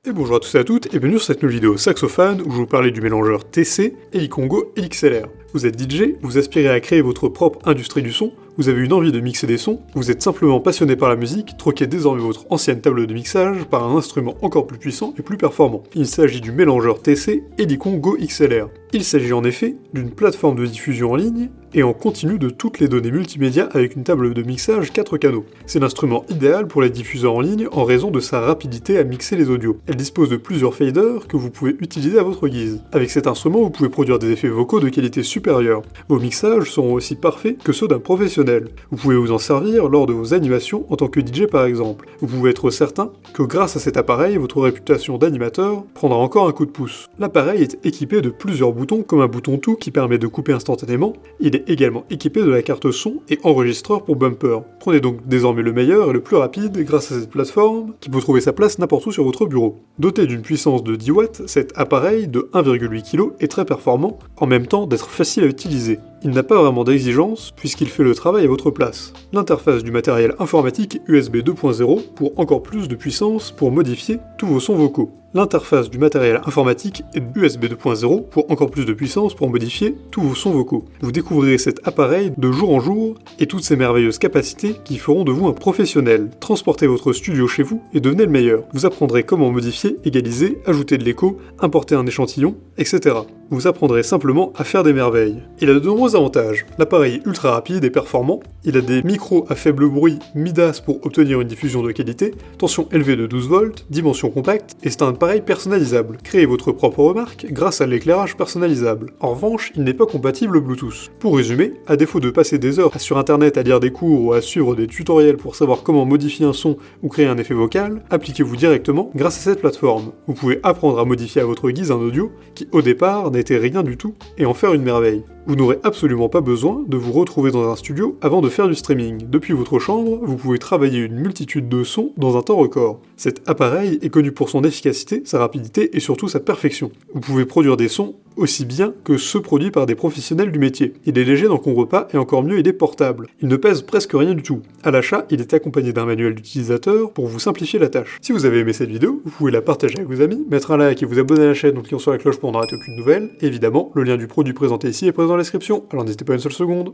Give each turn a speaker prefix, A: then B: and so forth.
A: Et bonjour à tous et à toutes, et bienvenue sur cette nouvelle vidéo saxophone où je vais vous parler du mélangeur TC Helicongo XLR. Vous êtes DJ, vous aspirez à créer votre propre industrie du son, vous avez une envie de mixer des sons, vous êtes simplement passionné par la musique, troquez désormais votre ancienne table de mixage par un instrument encore plus puissant et plus performant. Il s'agit du mélangeur TC Helicongo XLR. Il s'agit en effet d'une plateforme de diffusion en ligne et en continu de toutes les données multimédia avec une table de mixage 4 canaux. C'est l'instrument idéal pour les diffuseurs en ligne en raison de sa rapidité à mixer les audios. Elle dispose de plusieurs faders que vous pouvez utiliser à votre guise. Avec cet instrument, vous pouvez produire des effets vocaux de qualité supérieure. Vos mixages seront aussi parfaits que ceux d'un professionnel. Vous pouvez vous en servir lors de vos animations en tant que DJ par exemple. Vous pouvez être certain que grâce à cet appareil, votre réputation d'animateur prendra encore un coup de pouce. L'appareil est équipé de plusieurs boutons comme un bouton tout qui permet de couper instantanément. Il est également équipé de la carte son et enregistreur pour bumper. Prenez donc désormais le meilleur et le plus rapide grâce à cette plateforme qui peut trouver sa place n'importe où sur votre bureau. Doté d'une puissance de 10 watts, cet appareil de 1,8 kg est très performant, en même temps d'être facile à utiliser. Il n'a pas vraiment d'exigence puisqu'il fait le travail à votre place. L'interface du matériel informatique est USB 2.0 pour encore plus de puissance pour modifier tous vos sons vocaux. L'interface du matériel informatique est USB 2.0 pour encore plus de puissance pour modifier tous vos sons vocaux. Vous découvrirez cet appareil de jour en jour et toutes ses merveilleuses capacités qui feront de vous un professionnel. Transportez votre studio chez vous et devenez le meilleur. Vous apprendrez comment modifier, égaliser, ajouter de l'écho, importer un échantillon, etc. Vous apprendrez simplement à faire des merveilles. Il a de nombreux avantages. L'appareil est ultra rapide et performant, il a des micros à faible bruit Midas pour obtenir une diffusion de qualité, tension élevée de 12 volts, dimension compacte, et c'est un appareil personnalisable. Créez votre propre remarque grâce à l'éclairage personnalisable. En revanche, il n'est pas compatible Bluetooth. Pour résumer, à défaut de passer des heures sur internet à lire des cours ou à suivre des tutoriels pour savoir comment modifier un son ou créer un effet vocal, appliquez-vous directement grâce à cette plateforme. Vous pouvez apprendre à modifier à votre guise un audio qui, au départ, n'était rien du tout, et en faire une merveille. Vous n'aurez absolument pas besoin de vous retrouver dans un studio avant de faire du streaming. Depuis votre chambre, vous pouvez travailler une multitude de sons dans un temps record. Cet appareil est connu pour son efficacité, sa rapidité et surtout sa perfection. Vous pouvez produire des sons aussi bien que ceux produits par des professionnels du métier. Il est léger, n'encombre pas et encore mieux, il est portable. Il ne pèse presque rien du tout. À l'achat, il est accompagné d'un manuel d'utilisateur pour vous simplifier la tâche. Si vous avez aimé cette vidéo, vous pouvez la partager avec vos amis, mettre un like et vous abonner à la chaîne en cliquant sur la cloche pour ne rater aucune nouvelle. Et évidemment, le lien du produit présenté ici est présent dans la description, alors n'hésitez pas une seule seconde.